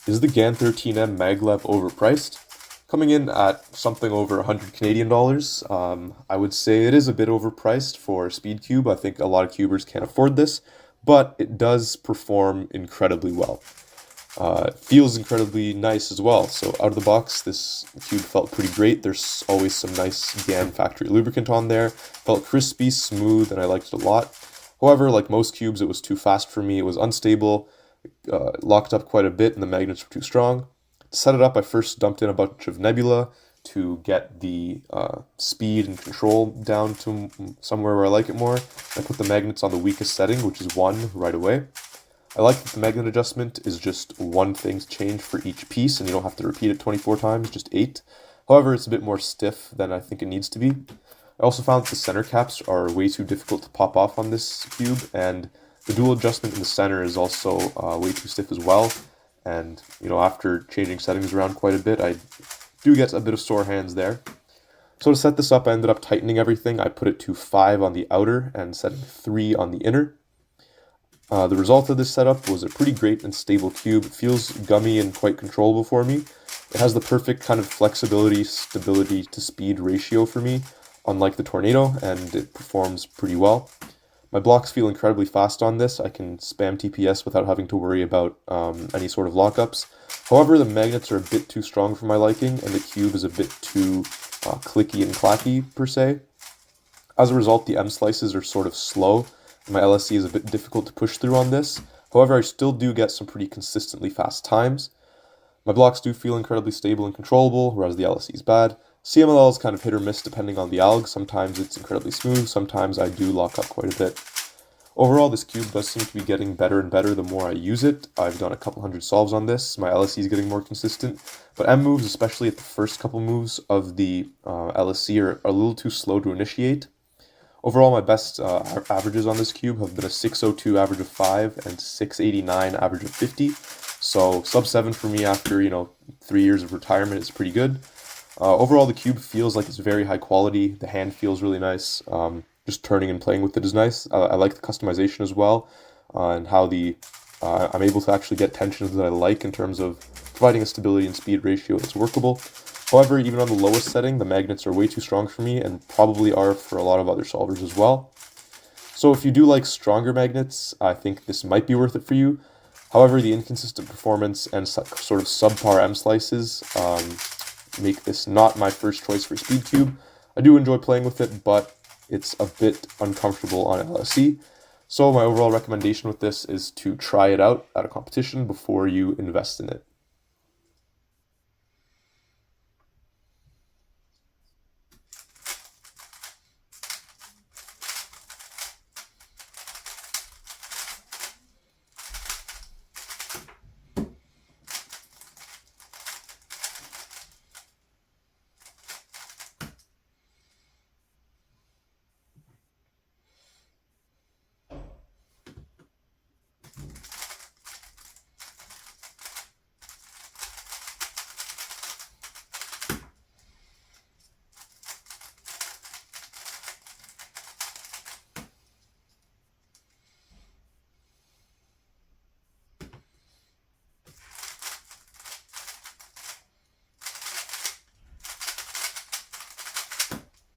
Is the GAN 13M maglev overpriced? Coming in at something over 100 Canadian dollars. I would say it is a bit overpriced for Speed Cube. I think a lot of cubers can't afford this, but it does perform incredibly well. It feels incredibly nice as well. So out of the box, this cube felt pretty great. There's always some nice GAN factory lubricant on there. Felt crispy, smooth, and I liked it a lot. However, like most cubes, it was too fast for me. It was unstable, locked up quite a bit, and the magnets were too strong. To set it up, I first dumped in a bunch of nebula to get the speed and control down to somewhere where I like it more. I put the magnets on the weakest setting, which is 1, right away. I like that the magnet adjustment is just one thing to change for each piece, and you don't have to repeat it 24 times, just 8. However, it's a bit more stiff than I think it needs to be. I also found that the center caps are way too difficult to pop off on this cube, and the dual adjustment in the center is also way too stiff as well. And, after changing settings around quite a bit, I do get a bit of sore hands there. So to set this up, I ended up tightening everything. I put it to 5 on the outer and setting 3 on the inner. The result of this setup was a pretty great and stable cube. It feels gummy and quite controllable for me. It has the perfect kind of flexibility, stability to speed ratio for me, unlike the Tornado, and it performs pretty well. My blocks feel incredibly fast on this. I can spam TPS without having to worry about any sort of lockups. However, the magnets are a bit too strong for my liking, and the cube is a bit too clicky and clacky, per se. As a result, the M slices are sort of slow. My LSC is a bit difficult to push through on this. However, I still do get some pretty consistently fast times. My blocks do feel incredibly stable and controllable, whereas the LSC is bad. CMLL is kind of hit or miss depending on the alg. Sometimes it's incredibly smooth, sometimes I do lock up quite a bit. Overall, this cube does seem to be getting better and better the more I use it. I've done a couple hundred solves on this. My LSC is getting more consistent, but M moves, especially at the first couple moves of the LSC, are a little too slow to initiate. Overall, my best averages on this cube have been a 602 average of 5 and 689 average of 50. So sub 7 for me after, 3 years of retirement is pretty good. Overall, the cube feels like it's very high quality. The hand feels really nice. Just turning and playing with it is nice. I like the customization as well, and how I'm able to actually get tensions that I like in terms of providing a stability and speed ratio that's workable. However, even on the lowest setting, the magnets are way too strong for me, and probably are for a lot of other solvers as well. So if you do like stronger magnets, I think this might be worth it for you. However, the inconsistent performance and sort of subpar M slices make this not my first choice for Speed Cube. I do enjoy playing with it, but it's a bit uncomfortable on LSC. So my overall recommendation with this is to try it out at a competition before you invest in it.